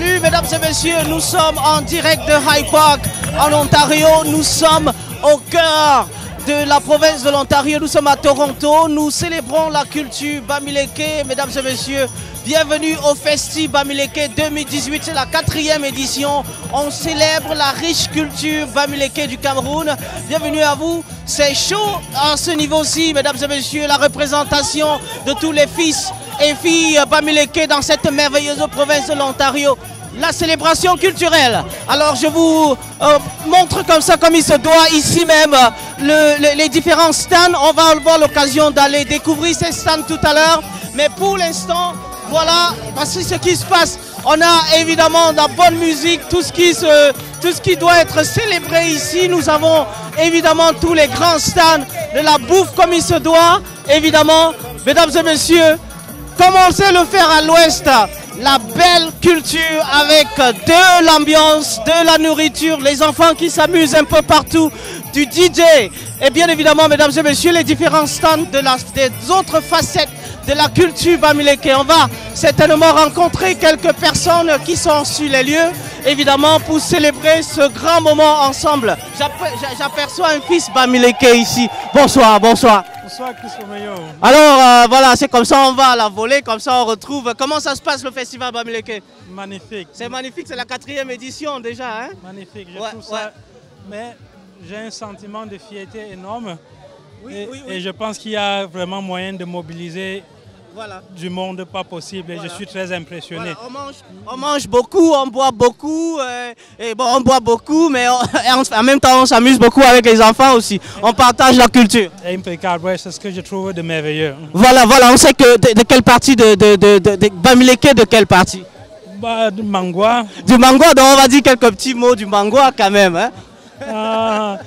Salut mesdames et messieurs, nous sommes en direct de High Park en Ontario. Nous sommes au cœur de la province de l'Ontario. Nous sommes à Toronto. Nous célébrons la culture Bamileke. Mesdames et messieurs, bienvenue au Festi Bamileke 2018. C'est la 4e édition. On célèbre la riche culture Bamileke du Cameroun. Bienvenue à vous. C'est chaud à ce niveau-ci, mesdames et messieurs. La représentation de tous les fils et filles Bamileke dans cette merveilleuse province de l'Ontario. La célébration culturelle. Alors je vous montre comme ça, comme il se doit, ici même, les différents stands. On va avoir l'occasion d'aller découvrir ces stands tout à l'heure. Mais pour l'instant, voilà, voici ce qui se passe. On a évidemment de la bonne musique, tout ce qui doit être célébré ici. Nous avons évidemment tous les grands stands de la bouffe comme il se doit. Évidemment, mesdames et messieurs, comme on sait le faire à l'ouest, la belle culture avec de l'ambiance, de la nourriture, les enfants qui s'amusent un peu partout, du DJ et bien évidemment, mesdames et messieurs, les différents stands des autres facettes de la culture Bamileke. On va certainement rencontrer quelques personnes qui sont sur les lieux, évidemment, pour célébrer ce grand moment ensemble. J'aperçois un fils Bamileke ici. Bonsoir, bonsoir. Bonsoir, Christophe Mayo. Alors, voilà, c'est comme ça, on va à la volée, comme ça on retrouve. Comment ça se passe le festival Bamileke? Magnifique. C'est magnifique, c'est la 4e édition déjà, hein? Magnifique, je trouve ça. Mais j'ai un sentiment de fierté énorme. Oui. Et je pense qu'il y a vraiment moyen de mobiliser du monde pas possible. Et je suis très impressionné. Voilà, on mange beaucoup, on boit beaucoup. Et bon, on boit beaucoup, mais en même temps, on s'amuse beaucoup avec les enfants aussi. On partage la culture. Impeccable, c'est ce que je trouve de merveilleux. Voilà, on sait que de quelle partie de Bamileke, de quelle partie? Du Mangwa. Du Mangwa, donc on va dire quelques petits mots du Mangwa quand même. Hein? Voilà,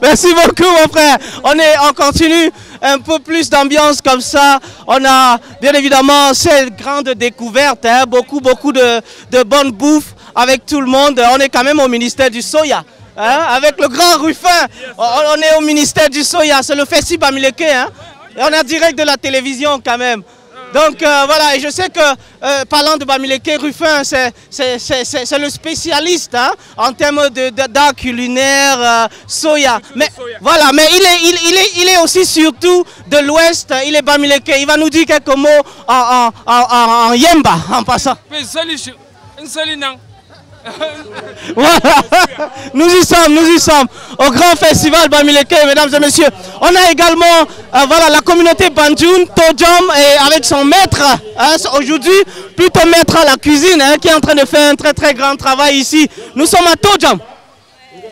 merci beaucoup mon frère. On continue un peu plus d'ambiance comme ça. On a bien évidemment cette grande découverte, hein, beaucoup de bonne bouffe avec tout le monde. On est quand même au ministère du Soya. Hein, avec le grand Ruffin, on est au ministère du Soya. C'est le Festi Bamileke. Hein, et on est en direct de la télévision quand même. Donc voilà, et je sais que parlant de Bamileke, Ruffin, c'est le spécialiste hein, en termes d'art culinaire, soya. Mais voilà, mais il est aussi surtout de l'Ouest, il est Bamileke. Il va nous dire quelques mots en Yemba, en passant. Voilà, nous y sommes au grand festival Bamileke, mesdames et messieurs. On a également voilà, la communauté Banjoun, Tojom, et avec son maître, hein, aujourd'hui, plutôt maître à la cuisine, hein, qui est en train de faire un très grand travail ici. Nous sommes à Tojom.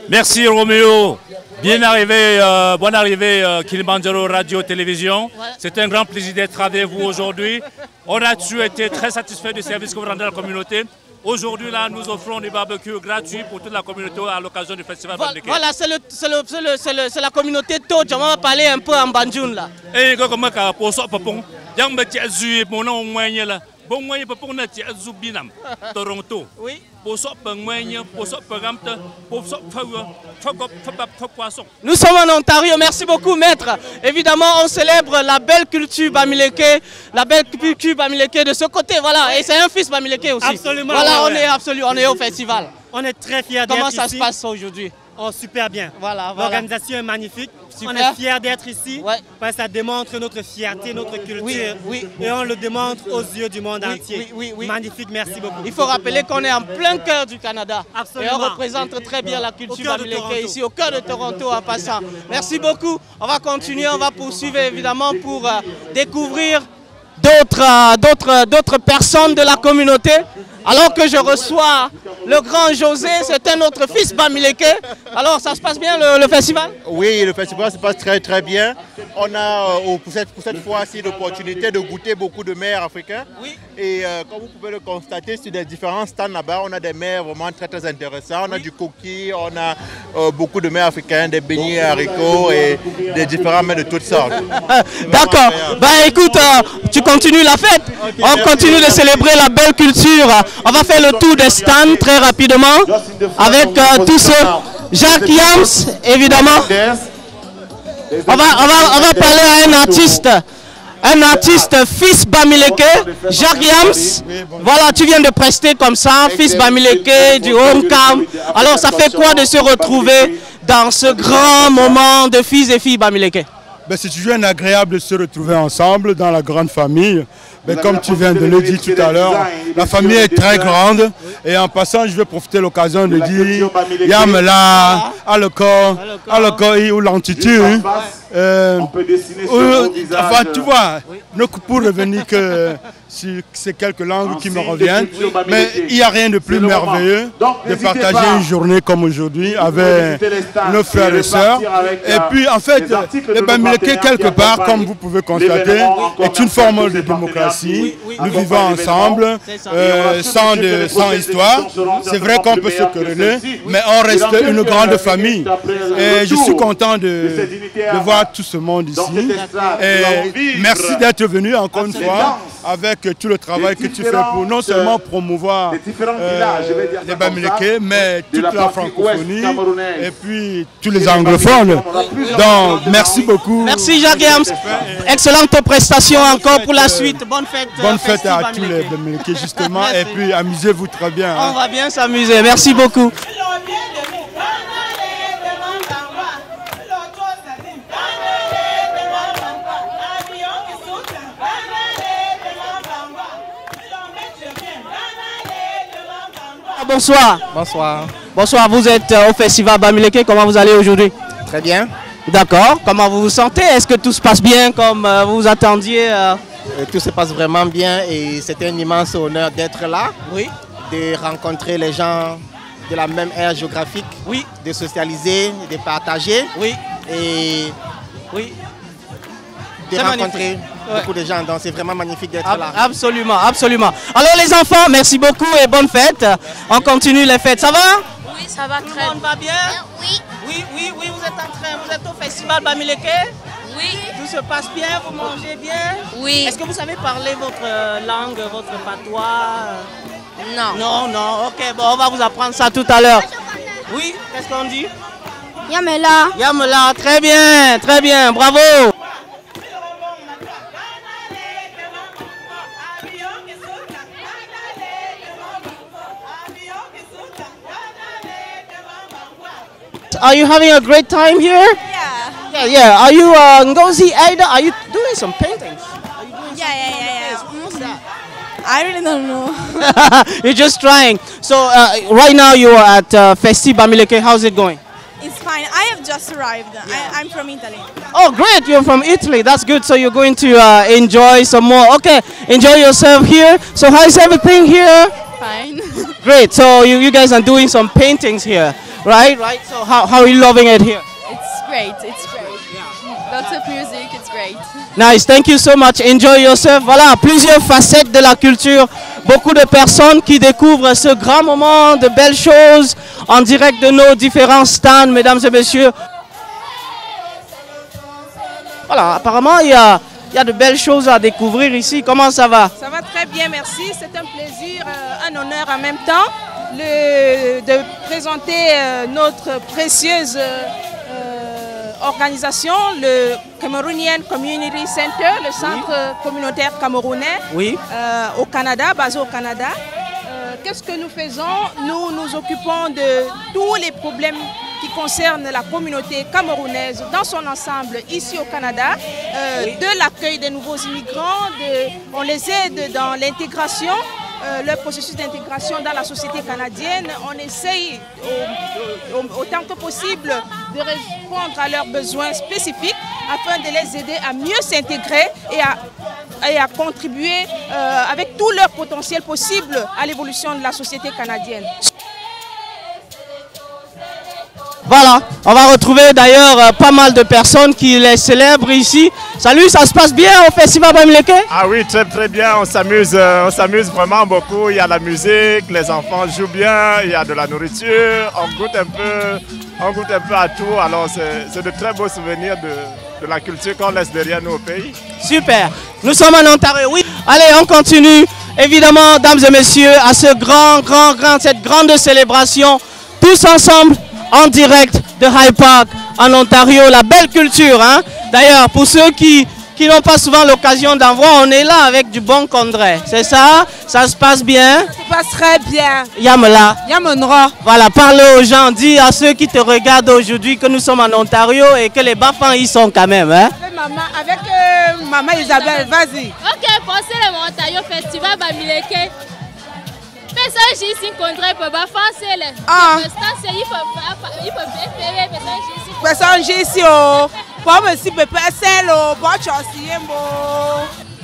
Merci Roméo, bien arrivé, bonne arrivée Kilimanjaro Radio Télévision. C'est un grand plaisir d'être avec vous aujourd'hui. On a toujours été très satisfait du service que vous rendez à la communauté. Aujourd'hui, là, nous offrons des barbecues gratuits pour toute la communauté à l'occasion du festival Bamileke. Voilà, c'est la communauté Tojom. On va parler un peu en Banjoun là. Et comment pour ça, Toronto. Oui. Nous sommes en Ontario, merci beaucoup maître. Évidemment, on célèbre la belle culture Bamileke, de ce côté, voilà. Et c'est un fils Bamileke aussi. Absolument. Voilà, on est au festival. On est très fiers d'être ici. Comment ça se passe aujourd'hui? Oh, super bien. Voilà. L'organisation est magnifique. Super. On est fiers d'être ici. Parce que ça démontre notre fierté, notre culture. Et on le démontre aux yeux du monde entier. Magnifique, merci beaucoup. Il faut rappeler qu'on est en plein cœur du Canada. Absolument. Et on représente très bien la culture Bamileke ici, au cœur de Toronto en passant. Merci beaucoup. On va continuer, on va poursuivre évidemment pour découvrir d'autres personnes de la communauté. Alors que je reçois le grand José, c'est un autre fils Bamileke. Alors ça se passe bien le festival? Oui, le festival se passe très bien. On a pour cette fois-ci l'opportunité de goûter beaucoup de mets africains. Oui. Et comme vous pouvez le constater sur les différents stands là-bas, on a des mets vraiment très intéressants. On a du coquille, on a beaucoup de mets africains, des beignets haricots et des différents mets de toutes sortes. D'accord. Bah écoute, tu continues la fête. Okay, on continue de célébrer la belle culture. On va faire le tour des stands très rapidement avec tous ceux. Jacques Yams, évidemment. On va parler à un artiste un artiste fils Bamileke, Jacques Yams. Voilà, tu viens de prester comme ça, fils Bamileke du Homecam. Alors ça fait quoi de se retrouver dans ce grand moment de fils et filles Bamileke? C'est toujours agréable de se retrouver ensemble dans la grande famille. Mais comme tu viens de le dire tout à l'heure, la famille est très grande. Et en passant, je vais profiter de l'occasion de dire Yamela, Aloko ou l'Antitu. Enfin, tu vois, pour revenir que sur ces quelques langues qui me reviennent, mais il n'y a rien de plus merveilleux de partager une journée comme aujourd'hui avec nos frères et sœurs. Et puis, en fait, le Bamileke, quelque part, comme vous pouvez constater, est une forme de démocratie. Nous vivons ensemble, sans histoire. C'est vrai qu'on peut se quereller, mais on reste une grande famille. Et je suis content de voir tout ce monde ici. Et merci d'être venu encore une fois avec tout le travail que tu fais pour non seulement promouvoir les Bamileke, mais toute la francophonie et puis tous les anglophones. Donc, merci beaucoup. Merci Jacques Yams. Excellente prestation encore pour la suite. Bonne fête. Bonne fête à tous les Bamileke justement. Et puis amusez-vous très bien. On va bien s'amuser. Merci beaucoup. Bonsoir. Bonsoir. Bonsoir, vous êtes au festival Bamileke, comment vous allez aujourd'hui? Très bien. D'accord, comment vous vous sentez? Est-ce que tout se passe bien comme vous vous attendiez? Tout se passe vraiment bien et c'est un immense honneur d'être là. Oui. De rencontrer les gens de la même aire géographique. Oui. De socialiser, de partager. Oui. Et oui. de rencontrer beaucoup de gens. Donc c'est vraiment magnifique d'être là. Absolument, absolument. Alors les enfants, merci beaucoup et bonne fête. On continue les fêtes. Ça va? Oui, ça va très bien. Tout le monde va bien? Oui. Oui, vous êtes au festival Bamileke? Oui. Tout se passe bien, vous mangez bien? Oui. Est-ce que vous savez parler votre langue, votre patois? Non. Non, ok, bon, on va vous apprendre ça tout à l'heure. Oui, qu'est-ce qu'on dit? Yamela. Yamela, très bien, bravo. Are you having a great time here? Yeah. Are you Ngozi Aida? Are you doing some paintings? Are you doing Yeah. What's that? I really don't know. You're just trying. So right now you are at Festi Bamileke. How's it going? It's fine. I have just arrived. I'm from Italy. Oh, great. You're from Italy. That's good. So you're going to enjoy some more. Okay, enjoy yourself here. So how's everything here? Fine. Great. So you guys are doing some paintings here, right? So how are you loving it here? It's great. Lots of music. It's great. Nice. Thank you so much. Enjoy yourself. Voilà, plusieurs facettes de la culture. Beaucoup de personnes qui découvrent ce grand moment de belles choses en direct de nos différents stands, mesdames et messieurs. Voilà, apparemment, il y a de belles choses à découvrir ici. Comment ça va? Ça va très bien, merci. C'est un plaisir, un honneur en même temps de présenter notre précieuse organisation, le Cameroonian Community Center, le centre communautaire camerounais au Canada, basé au Canada. Qu'est-ce que nous faisons? Nous nous occupons de tous les problèmes qui concernent la communauté camerounaise dans son ensemble ici au Canada, de l'accueil des nouveaux immigrants, on les aide dans l'intégration, le processus d'intégration dans la société canadienne. On essaye autant que possible de répondre à leurs besoins spécifiques afin de les aider à mieux s'intégrer et à contribuer avec tout leur potentiel possible à l'évolution de la société canadienne. Voilà, on va retrouver d'ailleurs pas mal de personnes qui les célèbrent ici. Salut, ça se passe bien au Festival Bamileke? Ah oui, très bien, on s'amuse vraiment beaucoup. Il y a la musique, les enfants jouent bien, il y a de la nourriture, on goûte un peu à tout. Alors c'est de très beaux souvenirs de la culture qu'on laisse derrière nous au pays. Super, nous sommes en Ontario, oui. Allez, on continue. Évidemment, dames et messieurs, à cette grande célébration, tous ensemble, en direct de High Park en Ontario, la belle culture. Hein? D'ailleurs, pour ceux qui qui n'ont pas souvent l'occasion d'en voir. On est là avec du bon Condré. C'est ça? Ça se passe bien? Ça se passe très bien. Yamela. Yamonra. Voilà, parle aux gens, dis à ceux qui te regardent aujourd'hui que nous sommes en Ontario et que les Bafans y sont quand même. Hein? Avec maman Isabelle, vas-y. Ok, pensez le Ontario Festival Bamileke. Personne ici Condré peut pas faire les. Personne ici oh. Comme si peut pas celle oh.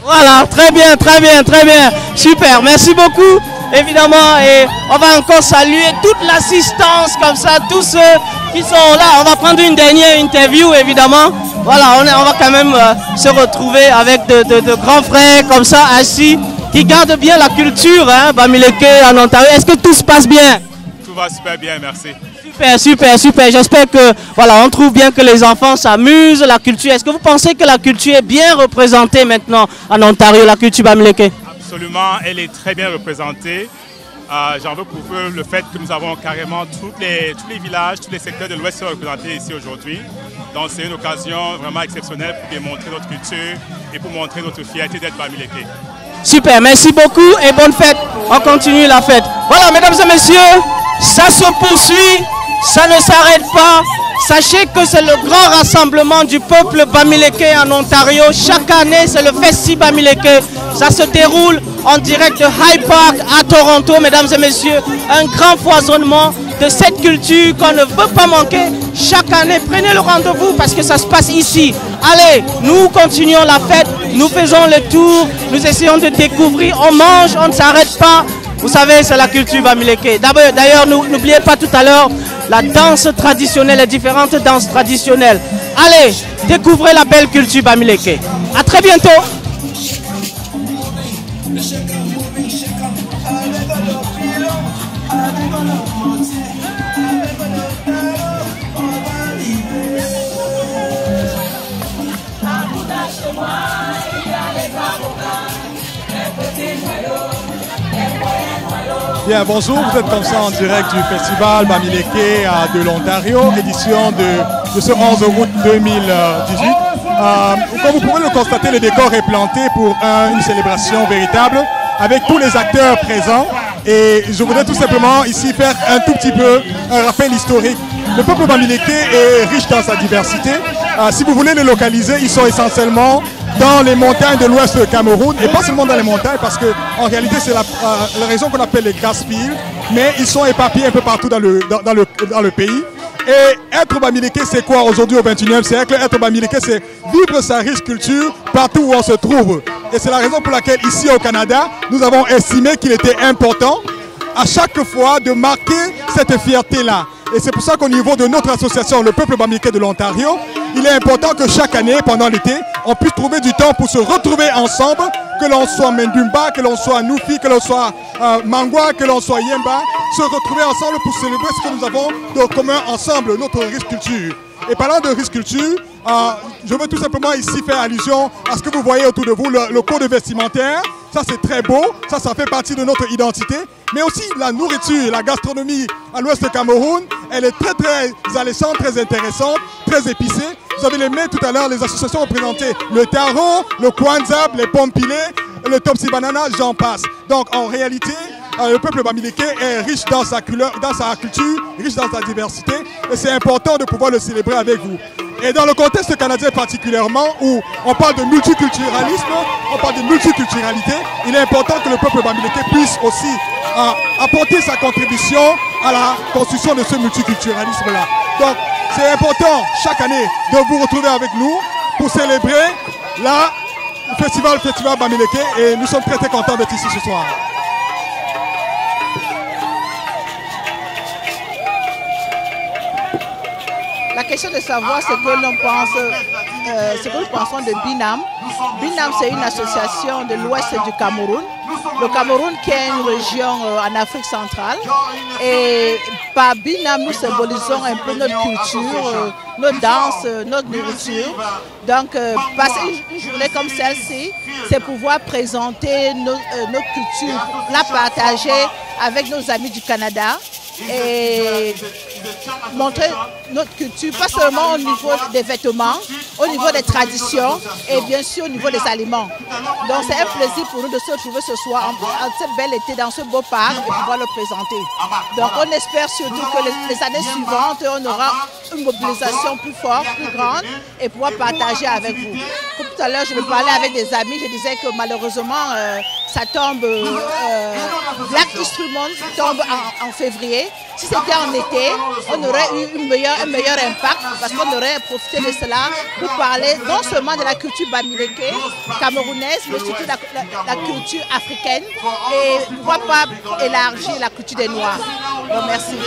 Voilà, très bien, très bien, très bien. Super, merci beaucoup. Évidemment, et on va encore saluer toute l'assistance comme ça, tous ceux qui sont là. On va prendre une dernière interview, évidemment. Voilà, on va quand même se retrouver avec de grands frères comme ça, assis, qui gardent bien la culture, hein, Bamileke en Ontario. Est-ce que tout se passe bien? Tout va super bien, merci. Super, super, super. J'espère que, voilà, on trouve bien que les enfants s'amusent, la culture. Est-ce que vous pensez que la culture est bien représentée maintenant en Ontario, la culture Bamileke? Absolument, elle est très bien représentée. J'en veux prouver le fait que nous avons carrément tous les villages, tous les secteurs de l'Ouest représentés ici aujourd'hui. Donc c'est une occasion vraiment exceptionnelle pour démontrer notre culture et pour montrer notre fierté d'être Bamileke. Super, merci beaucoup et bonne fête. On continue la fête. Voilà, mesdames et messieurs, ça se poursuit, ça ne s'arrête pas. Sachez que c'est le grand rassemblement du peuple Bamileke en Ontario. Chaque année, c'est le Festival Bamileke. Ça se déroule en direct de High Park à Toronto, mesdames et messieurs. Un grand foisonnement de cette culture qu'on ne veut pas manquer. Chaque année, prenez le rendez-vous parce que ça se passe ici. Allez, nous continuons la fête, nous faisons le tour, nous essayons de découvrir, on mange, on ne s'arrête pas. Vous savez, c'est la culture Bamileke. D'ailleurs, n'oubliez pas tout à l'heure la danse traditionnelle, les différentes danses traditionnelles. Allez, découvrez la belle culture Bamileke. À très bientôt. Bien, bonjour, vous êtes comme ça en direct du festival Bamileke de l'Ontario, édition de ce 11 août 2018. Comme vous pouvez le constater, le décor est planté pour une célébration véritable avec tous les acteurs présents. Et je voudrais tout simplement ici faire un tout petit peu un rappel historique. Le peuple Bamileke est riche dans sa diversité. Si vous voulez les localiser, ils sont essentiellement dans les montagnes de l'ouest du Cameroun, et pas seulement dans les montagnes, parce qu'en réalité c'est la région qu'on appelle les Grassfields, mais ils sont éparpillés un peu partout dans le pays. Et être Bamileke, c'est quoi aujourd'hui au 21e siècle? Être Bamileke, c'est vivre sa riche culture partout où on se trouve. Et c'est la raison pour laquelle ici au Canada, nous avons estimé qu'il était important à chaque fois de marquer cette fierté-là. Et c'est pour ça qu'au niveau de notre association, le peuple Bamileke de l'Ontario, il est important que chaque année, pendant l'été, on puisse trouver du temps pour se retrouver ensemble, que l'on soit Mendumba, que l'on soit Nufi, que l'on soit Mangwa, que l'on soit Yemba, se retrouver ensemble pour célébrer ce que nous avons de commun ensemble, notre riche culture. Et parlant de riche culture, je veux tout simplement ici faire allusion à ce que vous voyez autour de vous, le code vestimentaire. Ça c'est très beau, ça fait partie de notre identité. Mais aussi la nourriture, la gastronomie à l'ouest du Cameroun, elle est très alléchante, très intéressante, très épicée. Vous avez les mains tout à l'heure, les associations représentées, le taro, le kwanzab, les pommes pilées, le topsy banana, j'en passe. Donc en réalité, le peuple Bamileke est riche dans sa culture, riche dans sa diversité, et c'est important de pouvoir le célébrer avec vous. Et dans le contexte canadien particulièrement, où on parle de multiculturalisme, on parle de multiculturalité, il est important que le peuple Bamileke puisse aussi apporter sa contribution à la construction de ce multiculturalisme-là. Donc c'est important chaque année de vous retrouver avec nous pour célébrer le festival Bamileke, et nous sommes très contents d'être ici ce soir. La question de savoir ce que l'on pense, ce que nous pensons de Binam. Binam, c'est une association de l'ouest du Cameroun. Le Cameroun qui est une région en Afrique centrale. Et par Binam, nous symbolisons un peu notre culture, nos danses, notre nourriture. Donc, passer une journée comme celle-ci, c'est pouvoir présenter notre culture, la partager avec nos amis du Canada et montrer notre culture, pas seulement au niveau des vêtements, au niveau des traditions et bien sûr au niveau des aliments. Donc c'est un plaisir pour nous de se retrouver ce soir en cette belle été dans ce beau parc et pouvoir le présenter. Donc on espère surtout que les années suivantes, on aura une mobilisation plus forte, plus grande et pouvoir partager avec vous. Comme tout à l'heure, je me parlais avec des amis, je disais que malheureusement, ça tombe, Black History Month tombe en février. Si c'était en été, on aurait eu un meilleur impact parce qu'on aurait profité de cela pour parler non seulement de la culture bamileke, camerounaise, mais surtout de la culture africaine et pourquoi pas élargir la culture des Noirs. Bon, merci.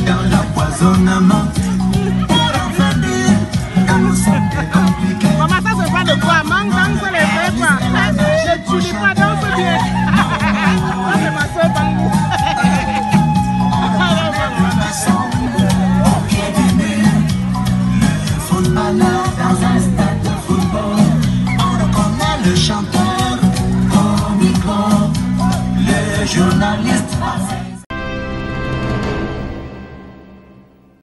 Dans l'empoisonnement